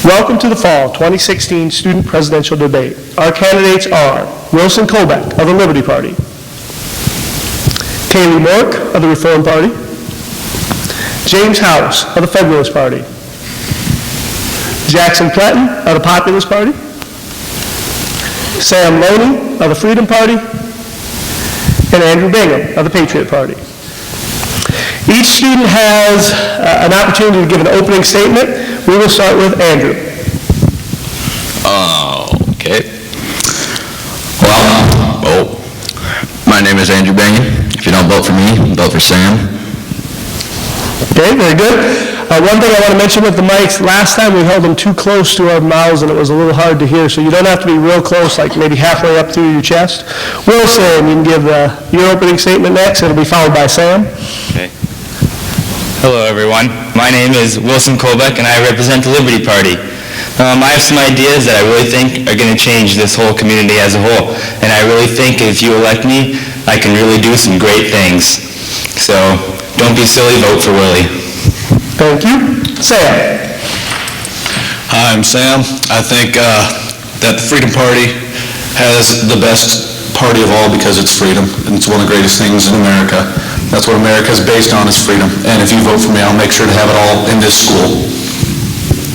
Welcome to the Fall 2016 Student Presidential Debate. Our candidates are Wilson Kobeck of the Liberty Party, Kaylee Mork of the Reform Party, James House of the Federalist Party, Jackson Pletton of the Populist Party, Sam Loney of the Freedom Party, and Andrew Bingham of the Patriot Party. Each student has an opportunity to give an opening statement. We will start with Andrew. Okay. Well, my name is Andrew Bingham. If you don't vote for me, vote for Sam. Okay, very good. One thing I want to mention with the mics, last time we held them too close to our mouths and it was a little hard to hear, so you don't have to be real close, like maybe halfway up through your chest. Wilson, you can give your opening statement next. It'll be followed by Sam. Okay. Hello, everyone. My name is Wilson Kobeck, and I represent the Liberty Party. I have some ideas that I really think are going to change this whole community as a whole, and I really think if you elect me, I can really do some great things. So, don't be silly, vote for Willie. Thank you. Sam. Hi, I'm Sam. I think that the Freedom Party has the best party of all because it's freedom, and it's one of the greatest things in America. That's what America is based on, is freedom. And if you vote for me, I'll make sure to have it all in this school.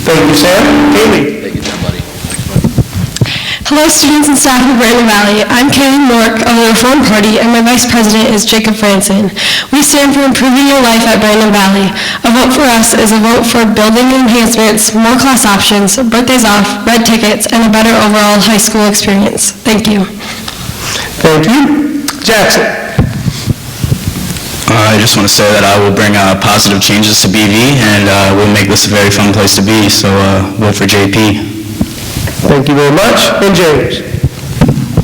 Thank you, Sam. Kaylee. Thank you, buddy. Hello, students and staff of Brandon Valley. I'm Kaylee Mork of the Reform Party, and my vice president is Jacob Franson. We stand for improving your life at Brandon Valley. A vote for us is a vote for building enhancements, more class options, birthdays off, red tickets, and a better overall high school experience. Thank you. Thank you. Jackson. I just want to say that I will bring positive changes to BV, and we'll make this a very fun place to be, so vote for JP. Thank you very much. And James.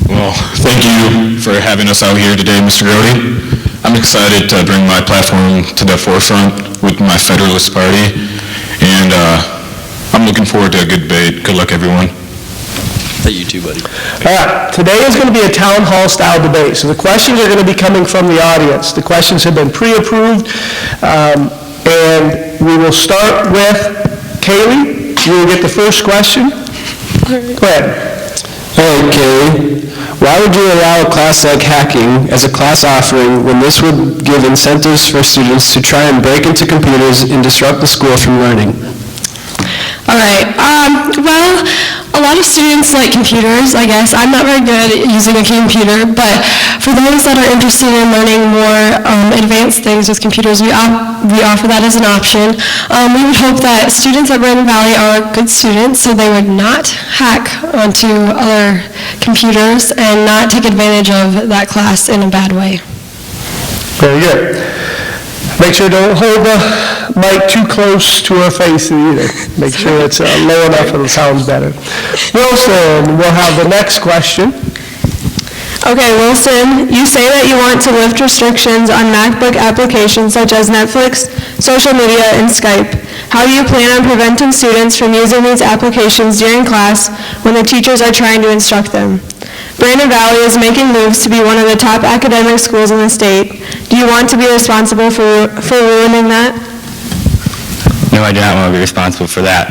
Well, thank you for having us out here today, Mr. Grody. I'm excited to bring my platform to the forefront with my Federalist Party, and I'm looking forward to a good debate. Good luck, everyone. You too, buddy. All right, today is going to be a town hall style debate. So the questions are going to be coming from the audience. The questions have been pre-approved, and we will start with Kaylee. You will get the first question. Go ahead. All right, Kaylee. Why would you allow a class like hacking as a class offering when this would give incentives for students to try and break into computers and disrupt the school from learning? All right. Well, a lot of students like computers, I guess. I'm not very good at using a computer, but for those that are interested in learning more advanced things with computers, we offer that as an option. We would hope that students at Brandon Valley are good students, so they would not hack onto other computers and not take advantage of that class in a bad way. Very good. Make sure don't hold the mic too close to her face either. Make sure it's low enough that it sounds better. Wilson, we'll have the next question. Okay, Wilson, you say that you want to lift restrictions on MacBook applications such as Netflix, social media, and Skype. How do you plan on preventing students from using these applications during class when the teachers are trying to instruct them? Brandon Valley is making moves to be one of the top academic schools in the state. Do you want to be responsible for ruining that? No, I do not want to be responsible for that.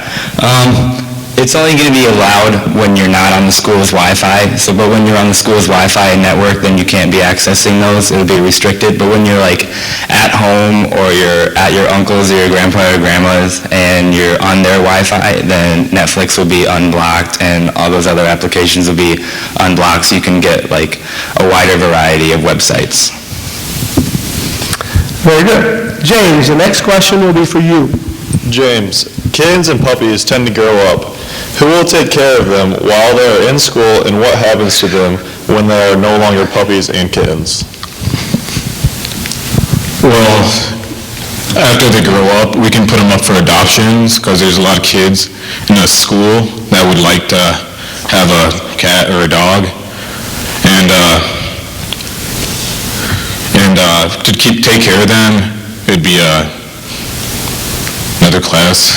It's only going to be allowed when you're not on the school's Wi-Fi. But when you're on the school's Wi-Fi network, then you can't be accessing those. It'll be restricted. But when you're like at home or you're at your uncle's or your grandpa or grandma's and you're on their Wi-Fi, then Netflix will be unblocked and all those other applications will be unblocked, so you can get like a wider variety of websites. Very good. James, the next question will be for you. James, kittens and puppies tend to grow up. Who will take care of them while they are in school, and what happens to them when they are no longer puppies and kittens? Well, after they grow up, we can put them up for adoptions because there's a lot of kids in a school that would like to have a cat or a dog. And to take care of them, it'd be another class.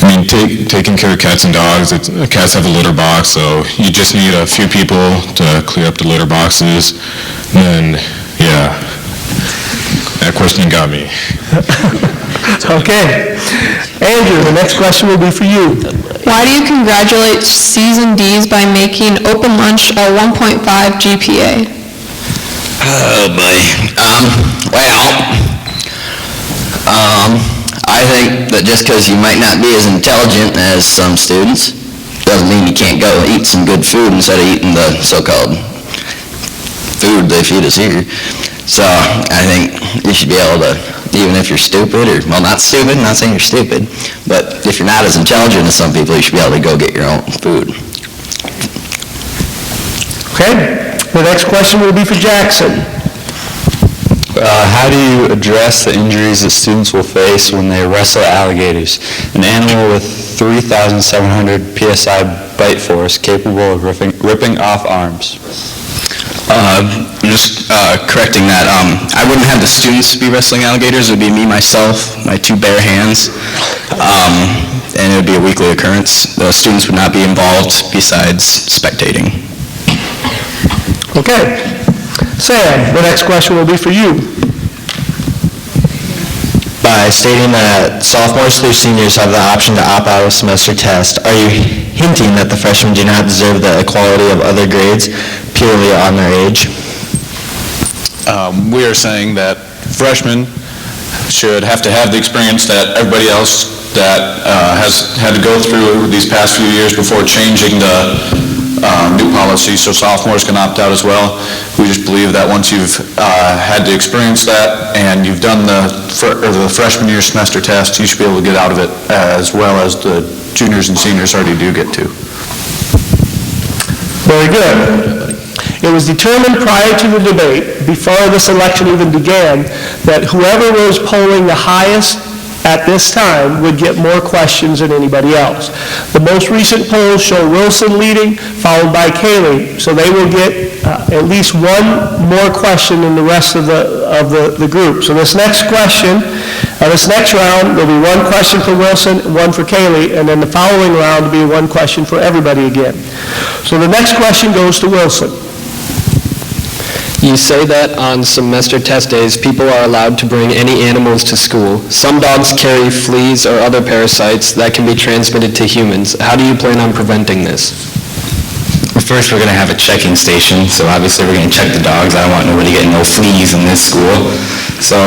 I mean, taking care of cats and dogs, cats have a litter box, so you just need a few people to clear up the litter boxes. And then, yeah, that question got me. Okay. Andrew, the next question will be for you. Why do you congratulate C's and D's by making open lunch a 1.5 GPA? Oh, boy. I think that just because you might not be as intelligent as some students, doesn't mean you can't go eat some good food instead of eating the so-called food they feed us here. So I think you should be able to, even if you're stupid, or, well, not stupid, not saying you're stupid, but if you're not as intelligent as some people, you should be able to go get your own food. Okay. The next question will be for Jackson. How do you address the injuries that students will face when they wrestle alligators, an animal with 3,700 psi bite force capable of ripping off arms? Just correcting that, I wouldn't have the students be wrestling alligators. It would be me, myself, my two bare hands, and it would be a weekly occurrence. The students would not be involved besides spectating. Okay. Sam, the next question will be for you. By stating that sophomores through seniors have the option to opt out of semester test, are you hinting that the freshmen do not deserve the equality of other grades purely on their age? We are saying that freshmen should have to have the experience that everybody else that has had to go through these past few years before changing the new policy, so sophomores can opt out as well. We just believe that once you've had to experience that and you've done the freshman year semester test, you should be able to get out of it as well as the juniors and seniors already do get to. Very good. It was determined prior to the debate, before this election even began, that whoever was polling the highest at this time would get more questions than anybody else. The most recent polls show Wilson leading, followed by Kaylee, so they will get at least one more question than the rest of the group. So this next question, this next round, there'll be one question for Wilson, one for Kaylee, and then the following round will be one question for everybody again. So the next question goes to Wilson. You say that on semester test days, people are allowed to bring any animals to school. Some dogs carry fleas or other parasites that can be transmitted to humans. How do you plan on preventing this? Well, first, we're going to have a checking station, so obviously we're going to check the dogs. I don't want nobody getting no fleas in this school. So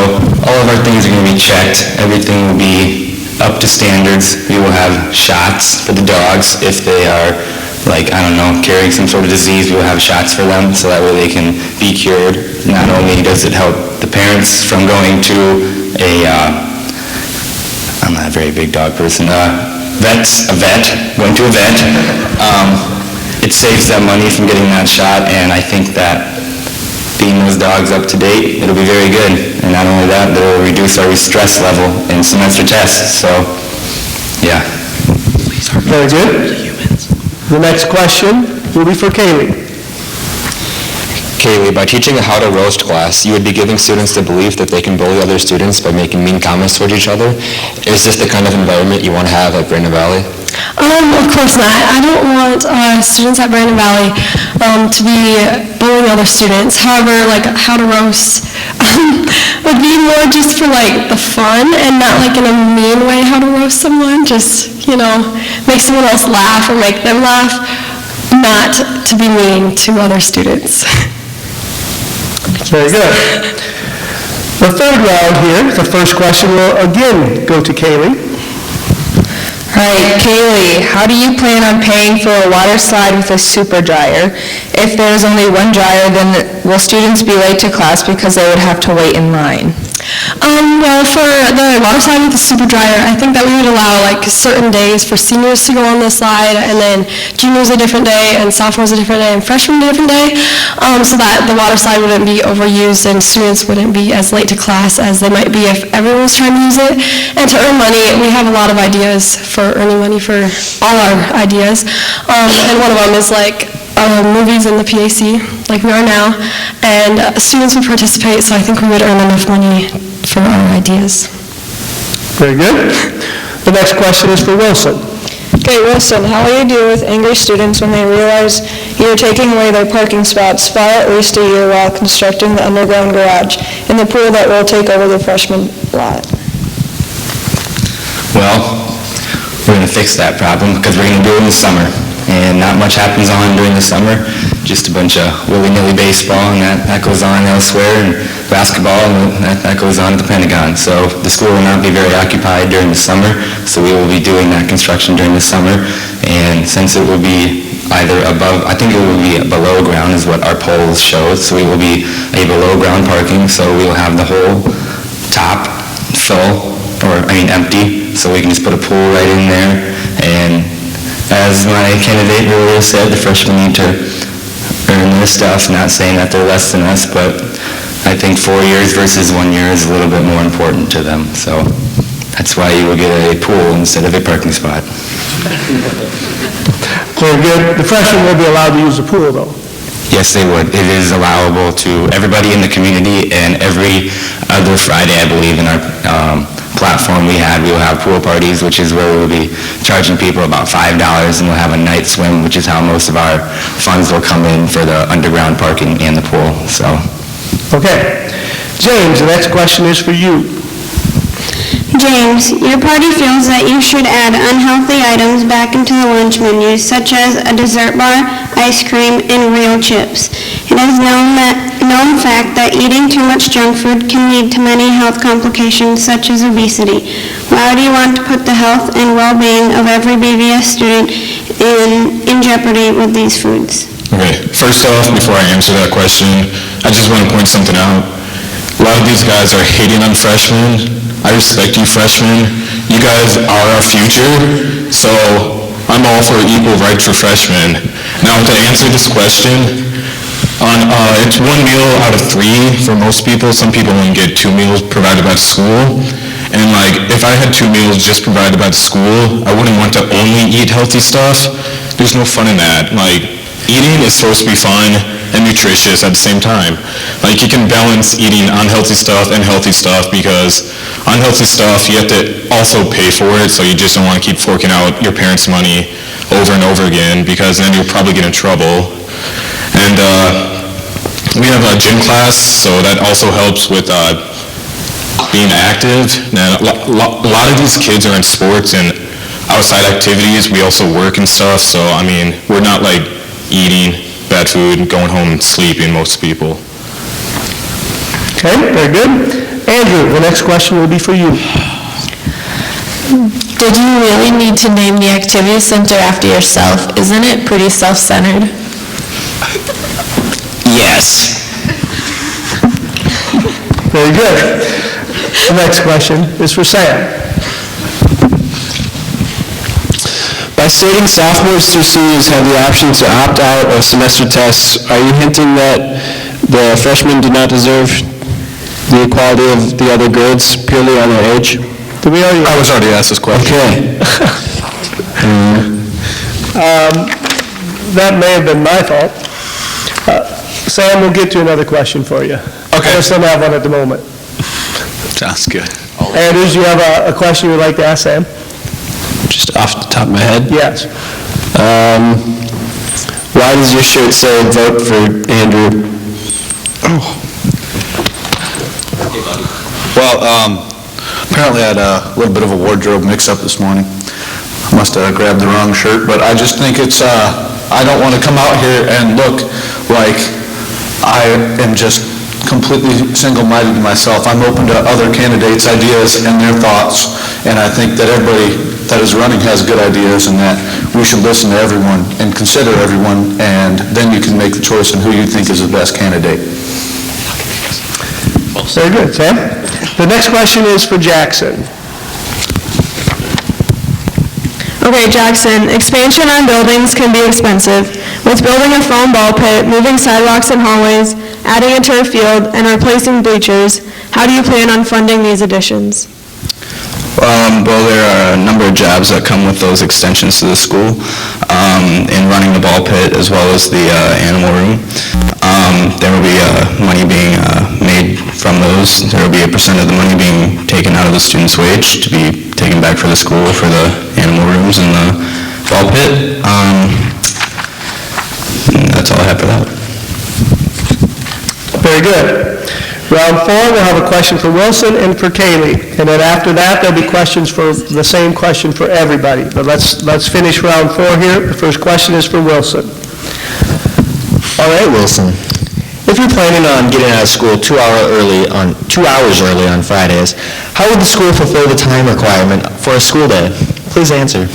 all of our things are going to be checked. Everything will be up to standards. We will have shots for the dogs if they are, like, I don't know, carrying some sort of disease. We will have shots for them so that way they can be cured. Not only does it help the parents from going to I'm not a very big dog person, going to a vet. It saves them money from getting that shot, and I think that being those dogs up to date, it'll be very good. And not only that, it'll reduce our stress level in semester tests, so, yeah. Very good. The next question will be for Kaylee. Kaylee, by teaching a how to roast class, you would be giving students the belief that they can bully other students by making mean comments toward each other. Is this the kind of environment you want to have at Brandon Valley? Of course not. I don't want students at Brandon Valley to be bullying other students. However, like how to roast would be more just for like the fun and not like in a mean way how to roast someone. Just, make someone else laugh or make them laugh, not to be mean to other students. Very good. The third round here, the first question will again go to Kaylee. Right, Kaylee, how do you plan on paying for a water slide with a super dryer? If there's only one dryer, then will students be late to class because they would have to wait in line? Well, for the water slide with the super dryer, I think that we would allow like certain days for seniors to go on the slide, and then juniors a different day, and sophomores a different day, and freshmen a different day, so that the water slide wouldn't be overused and students wouldn't be as late to class as they might be if everyone was trying to use it. And to earn money, we have a lot of ideas for earning money for all our ideas, and one of them is like movies in the PAC, like we are now, and students would participate, so I think we would earn enough money for our ideas. Very good. The next question is for Wilson. Okay, Wilson, how will you deal with angry students when they realize you're taking away their parking spots for at least a year while constructing the underground garage in the pool that will take over the freshman lot? Well, we're going to fix that problem because we're going to do it in the summer. And not much happens on during the summer, just a bunch of willy-nilly baseball, and that goes on elsewhere, and basketball, and that goes on at the Pentagon. So the school will not be very occupied during the summer, so we will be doing that construction during the summer. And since it will be either above, I think it will be below ground is what our polls show, so we will be a below-ground parking, so we will have the whole top full, empty, so we can just put a pool right in there. And as my candidate earlier said, the freshmen need to earn their stuff, not saying that they're less than us, but I think 4 years versus 1 year is a little bit more important to them. So that's why you will get a pool instead of a parking spot. Very good. The freshmen will be allowed to use the pool, though. Yes, they would. It is allowable to everybody in the community, and every other Friday, I believe, in our platform we will have pool parties, which is where we'll be charging people about $5, and we'll have a night swim, which is how most of our funds will come in for the underground parking and the pool, so. Okay. James, the next question is for you. James, your party feels that you should add unhealthy items back into the lunch menu, such as a dessert bar, ice cream, and real chips. It is known fact that eating too much junk food can lead to many health complications, such as obesity. Why do you want to put the health and well-being of every BVS student in jeopardy with these foods? Okay, first off, before I answer that question, I just want to point something out. A lot of these guys are hating on freshmen. I respect you freshmen. You guys are our future, so I'm all for equal rights for freshmen. Now, to answer this question, it's 1 meal out of 3 for most people. Some people only get 2 meals provided by the school. And if I had 2 meals just provided by the school, I wouldn't want to only eat healthy stuff. There's no fun in that. Eating is supposed to be fun and nutritious at the same time. You can balance eating unhealthy stuff and healthy stuff, because unhealthy stuff, you have to also pay for it, so you just don't want to keep forking out your parents' money over and over again, because then you'll probably get in trouble. And we have a gym class, so that also helps with being active. Now, a lot of these kids are in sports and outside activities. We also work and stuff, so we're not eating bad food and going home and sleeping, most people. Okay, very good. Andrew, the next question will be for you. Did you really need to name the activity center after yourself? Isn't it pretty self-centered? Yes. Very good. The next question is for Sam. By stating sophomores through seniors have the option to opt out of semester tests, are you hinting that the freshmen do not deserve the equality of the other grades purely on their age? I was already asked this question. Okay. That may have been my fault. Sam, we'll get to another question for you. Okay. I just don't have one at the moment. Sounds good. Andrew, do you have a question you'd like to ask Sam? Just off the top of my head? Yes. Why does your shirt say vote for Andrew? Well, apparently I had a little bit of a wardrobe mix-up this morning. Must have grabbed the wrong shirt, but I just think it's, I don't want to come out here and look like I am just completely single-minded to myself. I'm open to other candidates' ideas and their thoughts, and I think that everybody that is running has good ideas, and that we should listen to everyone and consider everyone, and then you can make the choice on who you think is the best candidate. Very good, Sam. The next question is for Jackson. Okay, Jackson, expansion on buildings can be expensive. With building a foam ball pit, moving sidewalks and hallways, adding a turf field, and replacing bleachers, how do you plan on funding these additions? Well, there are a number of jobs that come with those extensions to the school, in running the ball pit as well as the animal room. There will be money being made from those. There will be a percent of the money being taken out of the student's wage to be taken back for the school for the animal rooms and the ball pit. That's all I have for that. Very good. Round 4, we'll have a question for Wilson and for Kaylee. And then after that, there'll be questions for, the same question for everybody. But let's finish round 4 here. The first question is for Wilson. All right, Wilson. If you're planning on getting out of school 2 hours early on Fridays, how would the school fulfill the time requirement for a school day? Please answer.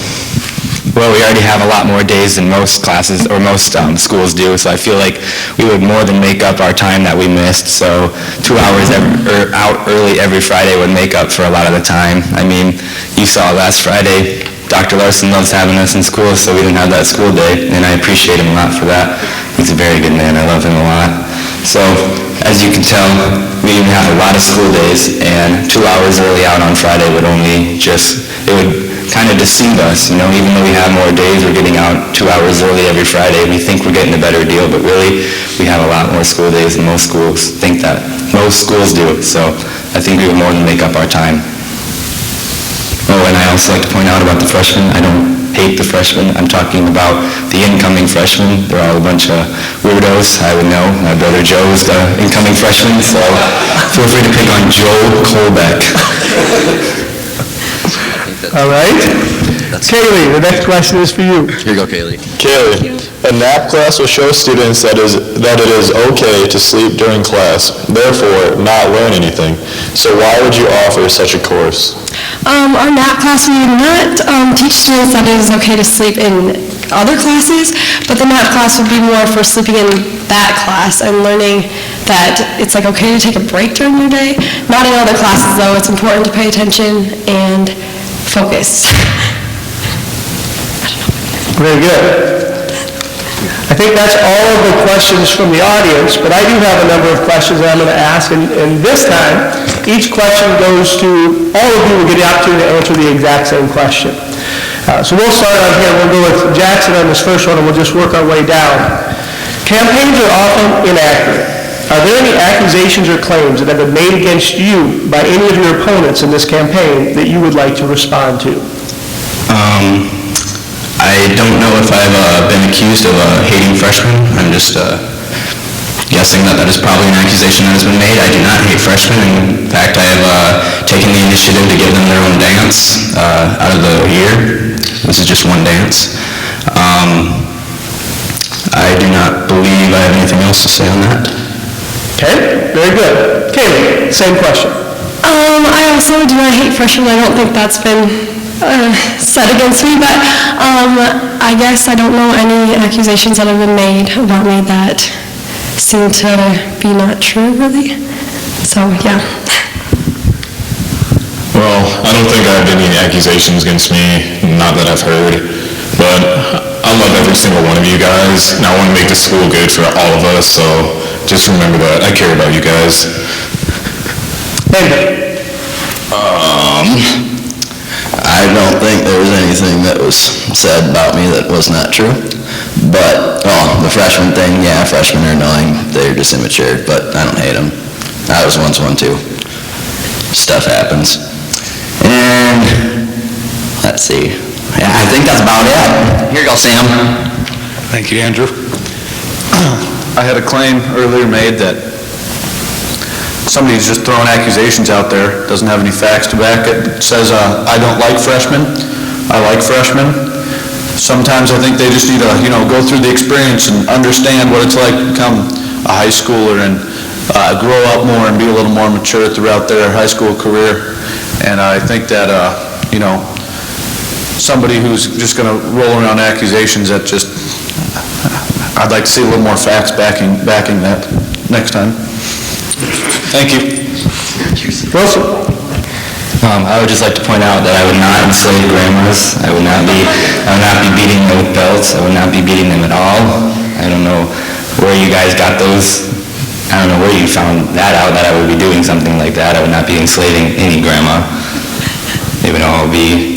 Well, we already have a lot more days than most classes, or most schools do, so I feel like we would more than make up our time that we missed, so 2 hours out early every Friday would make up for a lot of the time. I mean, you saw last Friday, Dr. Larson loves having us in school, so we didn't have that school day, and I appreciate him a lot for that. He's a very good man. I love him a lot. So, as you can tell, we didn't have a lot of school days, and 2 hours early out on Friday would it would kind of deceive us, you know, even though we have more days, we're getting out 2 hours early every Friday, we think we're getting a better deal, but really, we have a lot more school days than most schools think that. Most schools do, so I think we would more than make up our time. Oh, and I also like to point out about the freshmen, I don't hate the freshmen, I'm talking about the incoming freshmen. They're all a bunch of weirdos, I would know. My brother Joe is the incoming freshman, so feel free to pick on Joe Colbeck. All right? Kaylee, the next question is for you. Here you go, Kaylee. Kaylee, a nap class will show students that it is okay to sleep during class, therefore not learn anything. So why would you offer such a course? Our nap class, we do not teach students that it is okay to sleep in other classes, but the nap class would be more for sleeping in that class and learning that it's like okay to take a break during your day. Not in other classes though, it's important to pay attention and focus. Very good. I think that's all of the questions from the audience, but I do have a number of questions that I'm going to ask, and this time, each question goes to, all of you will get the opportunity to answer the exact same question. So we'll start on here, we'll go with Jackson on this first one, and we'll just work our way down. Campaigns are often inaccurate. Are there any accusations or claims that have been made against you by any of your opponents in this campaign that you would like to respond to? I don't know if I've been accused of hating freshmen. I'm just guessing that is probably an accusation that has been made. I do not hate freshmen. In fact, I have taken the initiative to give them their own dance out of the year. This is just one dance. I do not believe I have anything else to say on that. Okay, very good. Kaylee, same question. I also do not hate freshmen. I don't think that's been said against me, but I guess I don't know any accusations that have been made about me that seem to be not true, really. So, yeah. Well, I don't think I have any accusations against me, not that I've heard, but I love every single one of you guys, and I want to make the school good for all of us, so just remember that. I care about you guys. I don't think there was anything that was said about me that was not true. But, the freshman thing, yeah, freshmen are annoying. They're just immature, but I don't hate them. I was once one too. Stuff happens. And, let's see. Yeah, I think that's about it. Here you go, Sam. Thank you, Andrew. I had a claim earlier made that somebody's just throwing accusations out there, doesn't have any facts to back it. Says, I don't like freshmen. I like freshmen. Sometimes I think they just need to, go through the experience and understand what it's like to become a high schooler and grow up more and be a little more mature throughout their high school career. And I think that, somebody who's just going to roll around accusations that just, I'd like to see a little more facts backing that next time. Thank you. Wilson? I would just like to point out that I would not enslave grandmas. I would not be beating them with belts. I would not be beating them at all. I don't know where you guys got those. I don't know where you found that out, that I would be doing something like that. I would not be enslaving any grandma. They would all be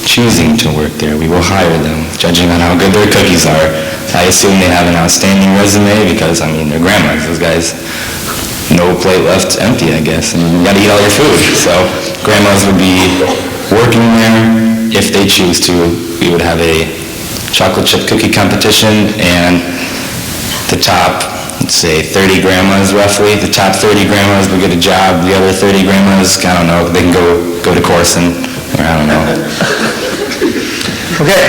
choosing to work there. We will hire them, judging on how good their cookies are. I assume they have an outstanding resume because, they're grandmas. Those guys, no plate left empty, I guess, and you gotta eat all your food. So grandmas would be working there if they choose to. We would have a chocolate chip cookie competition, and the top let's say 30 grandmas roughly. The top 30 grandmas will get a job. The other 30 grandmas, I don't know, they can go to Corson, or I don't know. Okay.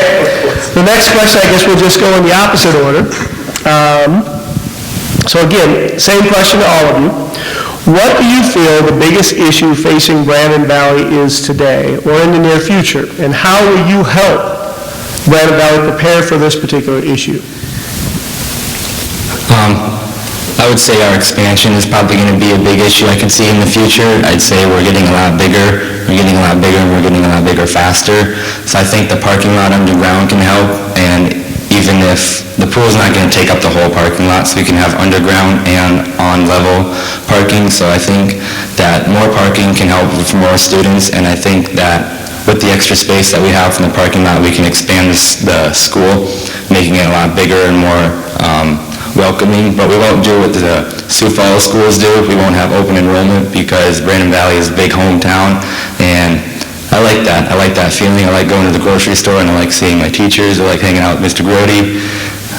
The next question, I guess we'll just go in the opposite order. So again, same question to all of you. What do you feel the biggest issue facing Brandon Valley is today or in the near future? And how will you help Brandon Valley prepare for this particular issue? I would say our expansion is probably going to be a big issue I can see in the future. I'd say we're getting a lot bigger, and we're getting a lot bigger faster. So I think the parking lot underground can help, and even if the pool's not going to take up the whole parking lot, so we can have underground and on-level parking. So I think that more parking can help for more students, and I think that with the extra space that we have from the parking lot, we can expand the school, making it a lot bigger and more welcoming, but we won't do what the Sioux Falls schools do. We won't have open enrollment because Brandon Valley is a big hometown, and I like that. I like that feeling. I like going to the grocery store, and I like seeing my teachers. I like hanging out with Mr. Grody.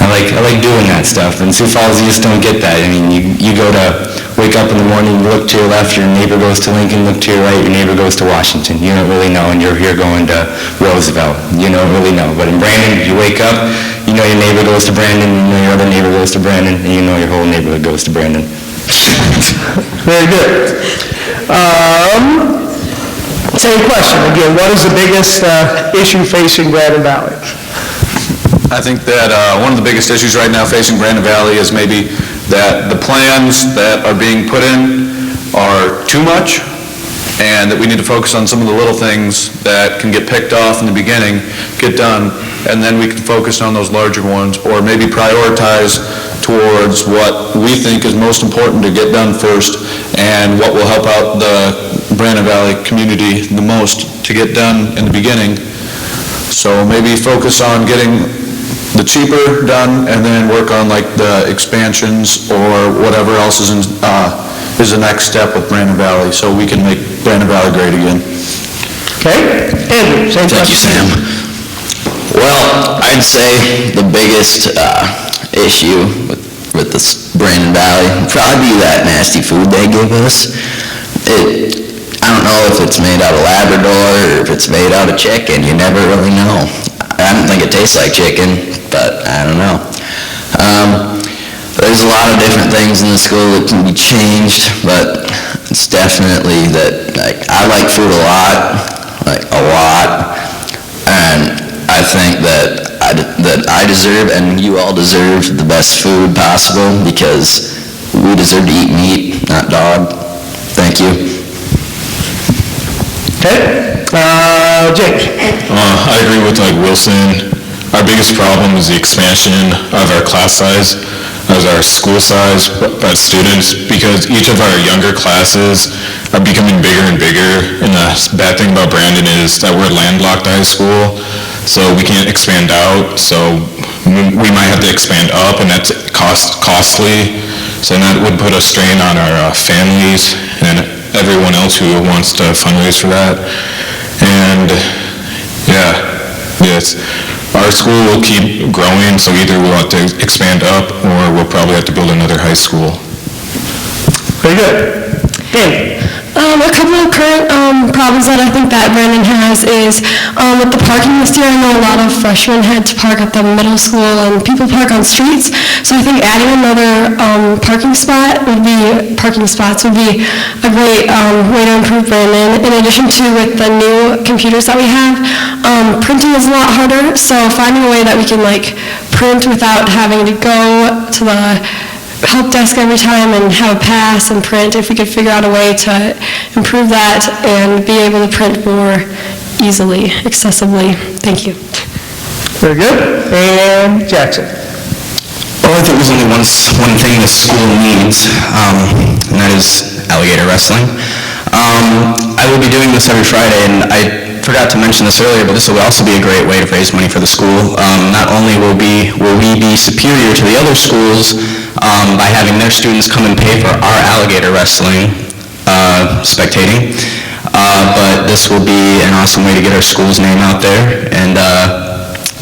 I like doing that stuff. In Sioux Falls, you just don't get that. I mean, you go to wake up in the morning, you look to your left, your neighbor goes to Lincoln, look to your right, your neighbor goes to Washington. You don't really know, and you're here going to Roosevelt. You don't really know. But in Brandon, you wake up, you know your neighbor goes to Brandon, you know your other neighbor goes to Brandon, and you know your whole neighborhood goes to Brandon. Very good. Same question. Again, what is the biggest issue facing Brandon Valley? I think that one of the biggest issues right now facing Brandon Valley is maybe that the plans that are being put in are too much, and that we need to focus on some of the little things that can get picked off in the beginning, get done, and then we can focus on those larger ones, or maybe prioritize towards what we think is most important to get done first, and what will help out the Brandon Valley community the most to get done in the beginning. So maybe focus on getting the cheaper done, and then work on like the expansions or whatever else is the next step with Brandon Valley, so we can make Brandon Valley great again. Okay. Andrew, same Thank you, question. Sam. Well, I'd say the biggest issue with this Brandon Valley would probably be that nasty food they give us. I don't know if it's made out of Labrador or if it's made out of chicken. You never really know. I don't think it tastes like chicken, but I don't know. There's a lot of different things in the school that can be changed, but it's definitely that, like, I like food a lot, and I think that I deserve, and you all deserve, the best food possible, because we deserve to eat meat, not dog. Thank you. Okay. James. I agree with Wilson. Our biggest problem is the expansion of our class size, as our school size, by students, because each of our younger classes are becoming bigger and bigger, and the bad thing about Brandon is that we're landlocked high school, so we can't expand out, so we might have to expand up, and that's costly, so that would put a strain on our families and everyone else who wants to fundraise for that. And yes, our school will keep growing, so either we'll have to expand up or we'll probably have to build another high school. Very good. Danny. A couple of current problems that I think that Brandon has is with the parking this year. I know a lot of freshmen had to park at the middle school, and people park on streets. So I think adding another parking spots would be a great way to improve Brandon. In addition to with the new computers that we have, printing is a lot harder. So finding a way that we can print without having to go to the help desk every time and have a pass and print, if we could figure out a way to improve that and be able to print more easily, accessibly. Thank you. Very good. And Jackson. Well, I think there's only one thing the school needs, and that is alligator wrestling. I will be doing this every Friday, and I forgot to mention this earlier, but this will also be a great way to raise money for the school. Not only will we be superior to the other schools by having their students come and pay for our alligator wrestling spectating, but this will be an awesome way to get our school's name out there, and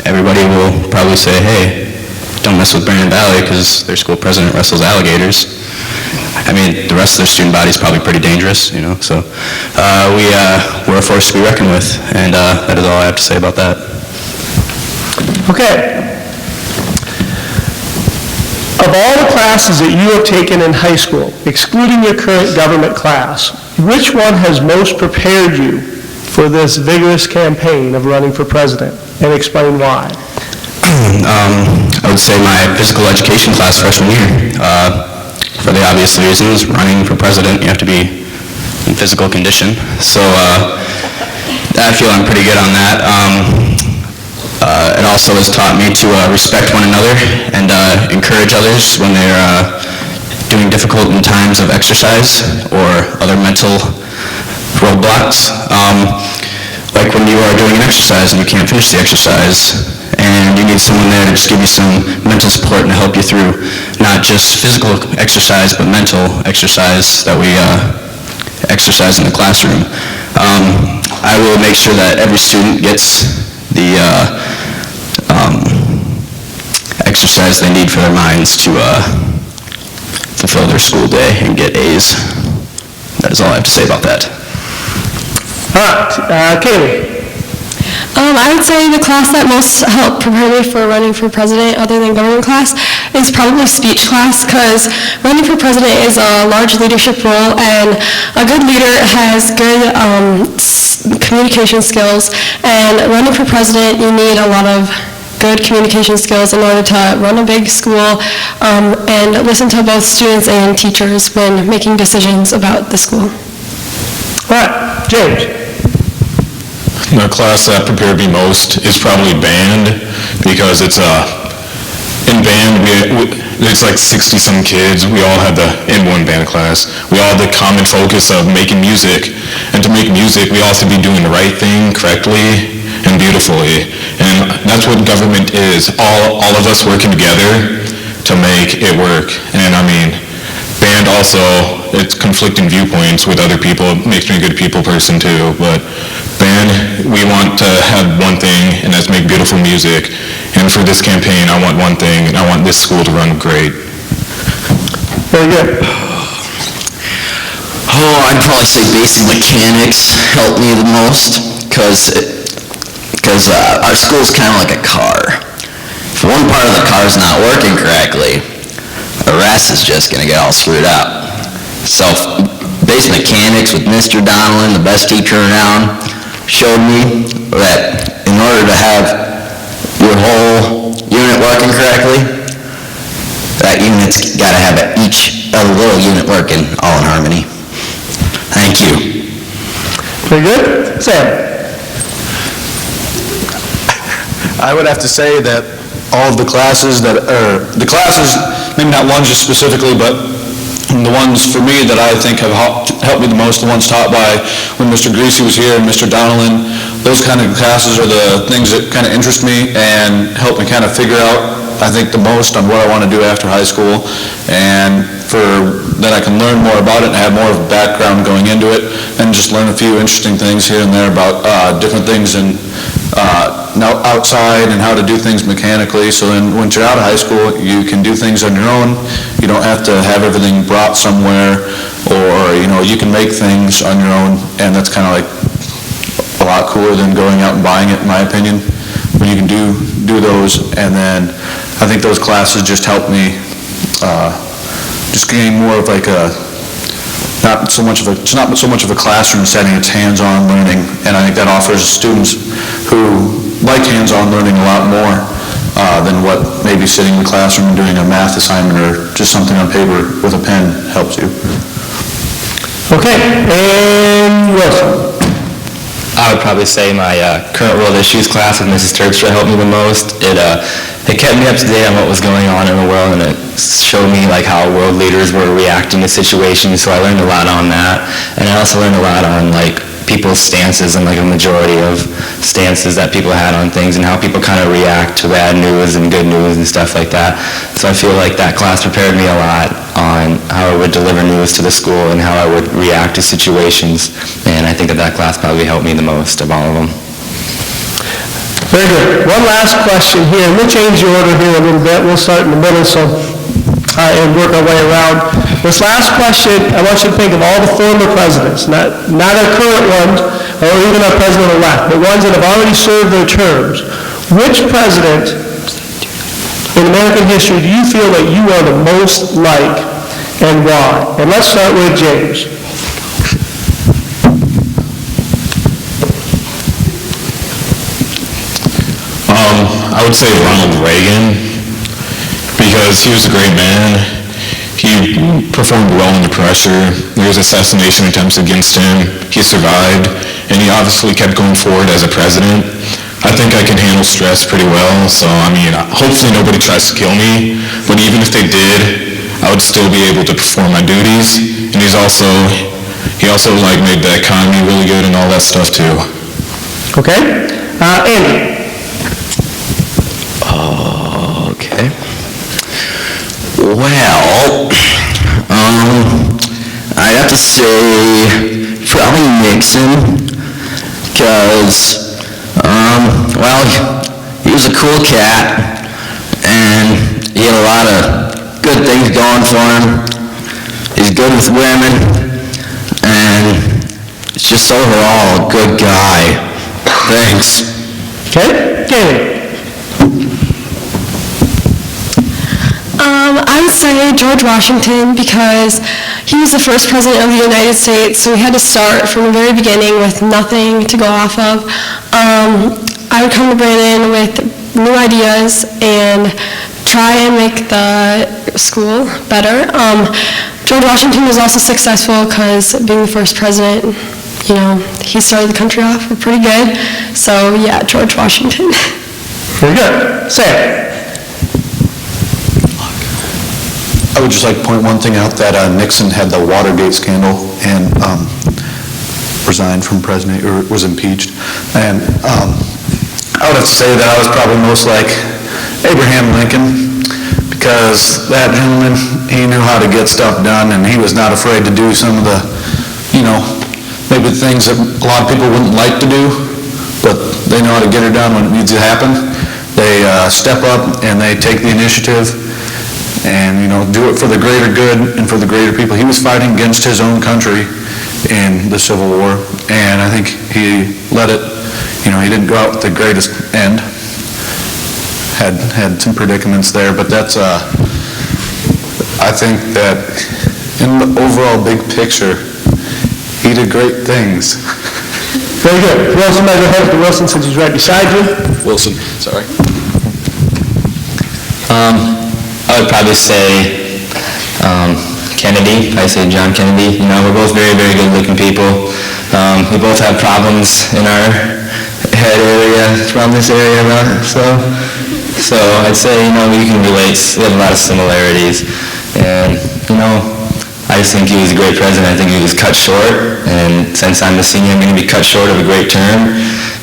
everybody will probably say, hey, don't mess with Barron Valley because their school president wrestles alligators. I mean, the rest of their student body is probably pretty dangerous, you know, so we're a force to be reckoned with, and that is all I have to say about that. Okay. Of all the classes that you have taken in high school, excluding your current government class, which one has most prepared you for this vigorous campaign of running for president, and explain why? I would say my physical education class freshman year. For the obvious reasons, running for president, you have to be in physical condition. So I feel I'm pretty good on that. It also has taught me to respect one another and encourage others when they're doing difficult in times of exercise or other mental roadblocks. Like when you are doing an exercise and you can't finish the exercise, and you need someone there to just give you some mental support and help you through not just physical exercise, but mental exercise that we exercise in the classroom. I will make sure that every student gets the exercise they need for their minds to fulfill their school day and get A's. That is all I have to say about that. All right, Kaylee. I would say the class that most helped prepare me for running for president, other than government class, is probably speech class, because running for president is a large leadership role, and a good leader has good communication skills, and running for president, you need a lot of good communication skills in order to run a big school and listen to both students and teachers when making decisions about the school. All right, James. The class that prepared me most is probably band, because it's in band, it's like 60-some kids. We all had in one band class, we all had the common focus of making music. And to make music, we all have to be doing the right thing correctly and beautifully. And that's what government is, all of us working together to make it work. And I mean, band also, it's conflicting viewpoints with other people. It makes me a good people person too, but band, we want to have one thing, and that's make beautiful music. And for this campaign, I want one thing, and I want this school to run great. Very good. Oh, I'd probably say basic mechanics helped me the most, because our school's kind of like a car. If one part of the car's not working correctly, the rest is just going to get all screwed up. So basic mechanics with Mr. Donelin, the best teacher around, showed me that in order to have your whole unit working correctly, that unit's got to have each other little unit working all in harmony. Thank you. Very good. Sam. I would have to say that all of the classes maybe not one just specifically, but the ones for me that I think have helped me the most, the ones taught by when Mr. Greasy was here and Mr. Donelin, those kind of classes are the things that kind of interest me and help me kind of figure out, I think, the most on what I want to do after high school, and then I can learn more about it and have more of a background going into it, and just learn a few interesting things here and there about different things and outside and how to do things mechanically. So then once you're out of high school, you can do things on your own. You don't have to have everything brought somewhere, or you can make things on your own, and that's kind of like a lot cooler than going out and buying it, in my opinion, when you can do those. And then I think those classes just help me just gain more of like it's not so much of a classroom setting, it's hands-on learning, and I think that offers students who like hands-on learning a lot more than what maybe sitting in the classroom and doing a math assignment or just something on paper with a pen helps you. Okay, and Wilson. I would probably say my current world issues class with Mrs. Terpstra helped me the most. It kept me up to date on what was going on in the world, and it showed me like how world leaders were reacting to situations, so I learned a lot on that. And I also learned a lot on like people's stances and like a majority of stances that people had on things and how people kind of react to bad news and good news and stuff like that. So I feel like that class prepared me a lot on how I would deliver news to the school and how I would react to situations. And I think that class probably helped me the most of all of them. Very good. One last question here, and we'll change the order here a little bit. We'll start in the middle, and work our way around. This last question, I want you to think of all the former presidents, not our current ones, or even our president-elect, but ones that have already served their terms. Which president in American history do you feel that you are the most like, and why? And let's start with James. I would say Ronald Reagan, because he was a great man. He performed well under pressure. There was assassination attempts against him. He survived, and he obviously kept going forward as a president. I think I can handle stress pretty well, so hopefully nobody tries to kill me, but even if they did, I would still be able to perform my duties. And he also made the economy really good and all that stuff too. Okay? Andy. Okay. Well, I'd have to say probably Nixon, because, he was a cool cat, and he had a lot of good things going for him. He's good with women, and he's just overall a good guy. Thanks. Okay? Katie. I would say George Washington, because he was the first president of the United States, so we had to start from the very beginning with nothing to go off of. I would come to Brandon with new ideas and try and make the school better. George Washington was also successful because being the first president, he started the country off pretty good. So yeah, George Washington. Very good. Sam. I would just like to point one thing out, that Nixon had the Watergate scandal and resigned from president, or was impeached. And I would have to say that I was probably most like Abraham Lincoln, because that gentleman, he knew how to get stuff done, and he was not afraid to do some of the, maybe things that a lot of people wouldn't like to do, but they know how to get it done when it needs to happen. They step up and they take the initiative, and do it for the greater good and for the greater people. He was fighting against his own country in the Civil War, and I think he let it, he didn't go out with the greatest end. Had some predicaments there, but that's, I think that in the overall big picture, he did great things. Very good. Wilson, might go ahead with Wilson since he's right beside you. Wilson, sorry. I would probably say Kennedy. I say John Kennedy. We're both very, very good-looking people. We both have problems in our head area, around this area, so I'd say, we can relate. We have a lot of similarities, and I just think he was a great president. I think he was cut short, and since I'm the senior, I'm going to be cut short of a great term.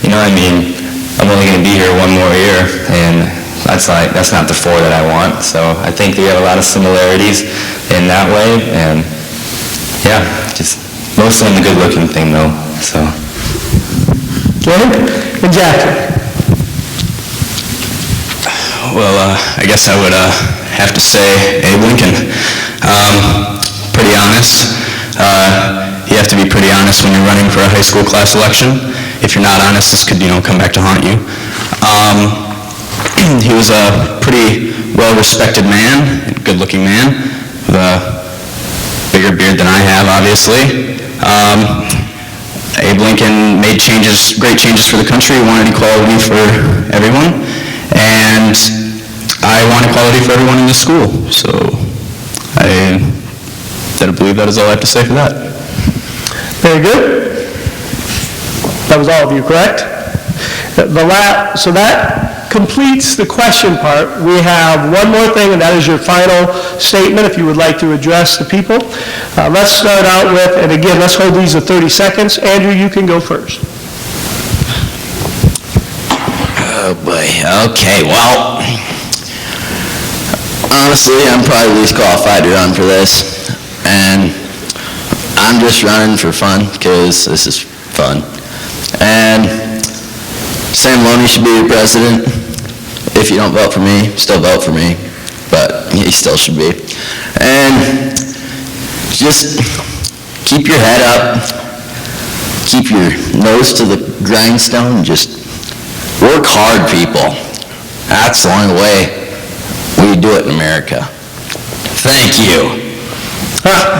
I'm only going to be here one more year, and that's not the 4 that I want. So I think we have a lot of similarities in that way, and yeah, just mostly in the good-looking thing though. So. Okay, and Jackie. Well, I guess I would have to say Abe Lincoln. Pretty honest. You have to be pretty honest when you're running for a high school class election. If you're not honest, this could, come back to haunt you. He was a pretty well-respected man, good-looking man, with a bigger beard than I have, obviously. Abe Lincoln made great changes for the country. He wanted equality for everyone, and I want equality for everyone in the school. So I believe that is all I have to say for that. Very good. That was all of you, correct? So that completes the question part. We have one more thing, and that is your final statement, if you would like to address the people. Let's start out with, and again, let's hold these at 30 seconds. Andrew, you can go first. Oh boy, okay, well, honestly, I'm probably least qualified to run for this, and I'm just running for fun, because this is fun. And Sam Loney should be your president. If you don't vote for me, still vote for me, but he still should be. And just keep your head up, keep your nose to the grindstone, just work hard, people. That's the only way we do it in America. Thank you.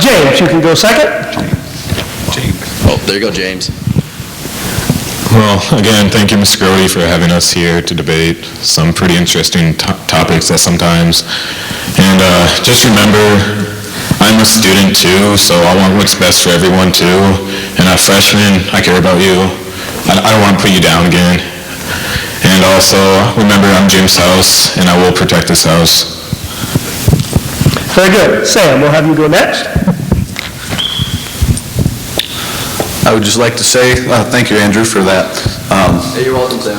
James, you can go second. Oh, there you go, James. Well, again, thank you, Mr. Grody, for having us here to debate some pretty interesting topics at sometimes. And just remember, I'm a student too, so I want what's best for everyone too. And freshmen, I care about you. I don't want to put you down again. And also, remember, I'm Jim's house, and I will protect this house. Very good. Sam, we'll have you go next. I would just like to say, thank you, Andrew, for that. You're welcome, Sam.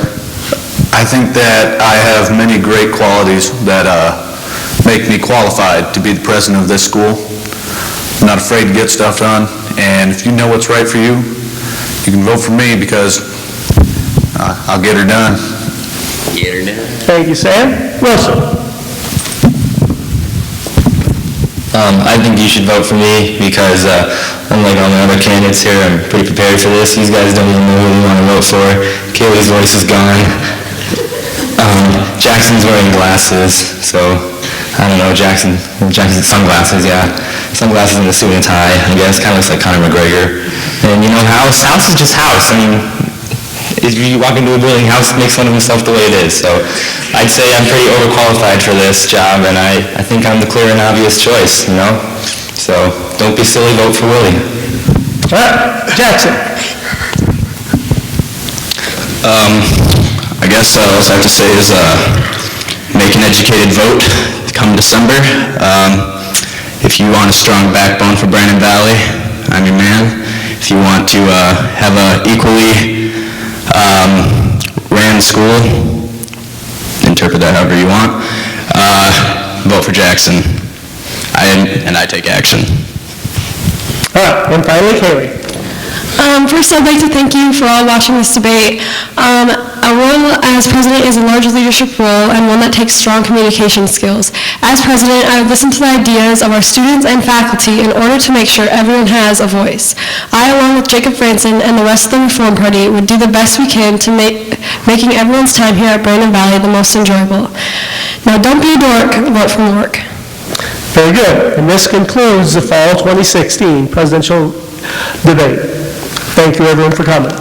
I think that I have many great qualities that make me qualified to be the president of this school. I'm not afraid to get stuff done, and if you know what's right for you, you can vote for me because I'll get her done. Get her done. Thank you, Sam. Wilson? I think you should vote for me because, unlike all the other candidates here, I'm pretty prepared for this. These guys don't even know who they want to vote for. Kaylee's voice is gone. Jackson's wearing glasses, so I don't know, Jackson's sunglasses, yeah. Sunglasses and a suit and tie, I guess, kind of looks like Conor McGregor. And you know, House is just House. I mean, if you walk into a building, House makes fun of himself the way it is. So I'd say I'm pretty overqualified for this job, and I think I'm the clear and obvious choice, you know? So don't be silly, vote for Willie. All right, Jackson? I guess all I have to say is make an educated vote come December. If you want a strong backbone for Brandon Valley, I'm your man. If you want to have a equally ran school, interpret that however you want, vote for Jackson. I take action. All right, and finally, Kaylee. First, I'd like to thank you for all watching this debate. A role as president is a large leadership role and one that takes strong communication skills. As president, I would listen to the ideas of our students and faculty in order to make sure everyone has a voice. I, along with Jacob Franson and the rest of the Reform Party, would do the best we can to making everyone's time here at Brandon Valley the most enjoyable. Now, don't be a dork, vote for work. Very good. And this concludes the Fall 2016 presidential debate. Thank you, everyone, for coming.